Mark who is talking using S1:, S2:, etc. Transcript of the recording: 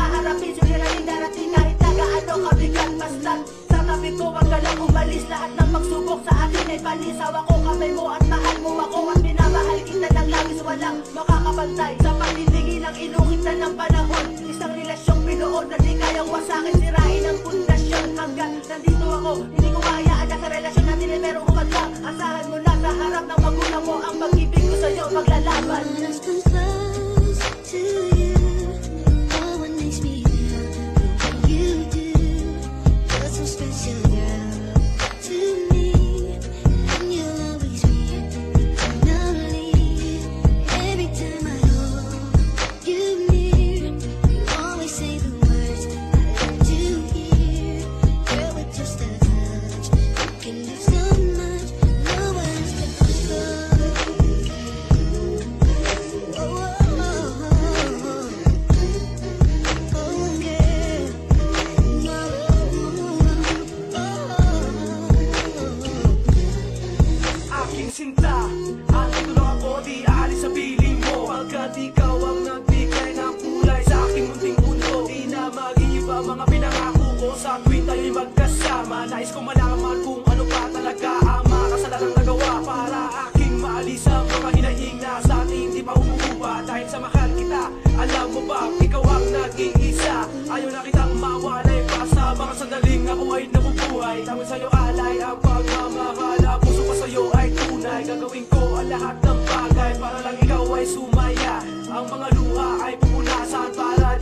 S1: haharapin, suliranin darating kahit na gaano kabigat. Basta't sa tabi ko wag ka lang umalis, lahat ng pagsubok sa atin ay palisaw. Ako kamay mo at mahal mo ako at minamahal kita ng labis, walang makakapantay sa panindigin ng inukit na ng panahon. Isang relasyong binuo na di kayang wasakin, sirain ang pundasyon. Hanggang nandito ako, hindi ko mahayaan na sa relasyon natin ay merong umadlang. Asahan mo na sa harap ng magulang mo ang pag-ibig ko sa'yo maglalaban.
S2: Let's come close to you. No one makes me feel the way you do. You're so special, girl, to me. And you'll always be eternally. Every time I hold you near, you always say the words I love to hear. Girl, with just a touch, you can do so much. No one's before.
S3: Aking sinta, andito lang ako, di aalis sa piling mo. Pagkat ikaw ang nagbigay ng kulay sa aking munting mundo. Di na mag-iiba mga pinangako ko sa tuwing tayo'y magkasama. Nais ko malaman kung ano pa talaga ang mga kasalanang nagawa para aking maalis ang mga hinahing na sa ating di pa umuupa. Dahil sa mahal kita, alam mo ba, ikaw ang naging isa. Ayaw na kitang mawalay pa sa mga sandaling ako ay nabubuhay. Tawid sa'yo alay ang pagmamahal, ang puso ko sa'yo ay tunay. Gagawin ko ang lahat ng bagay para lang ikaw ay sumaya. Ang mga luha ay pupunasan para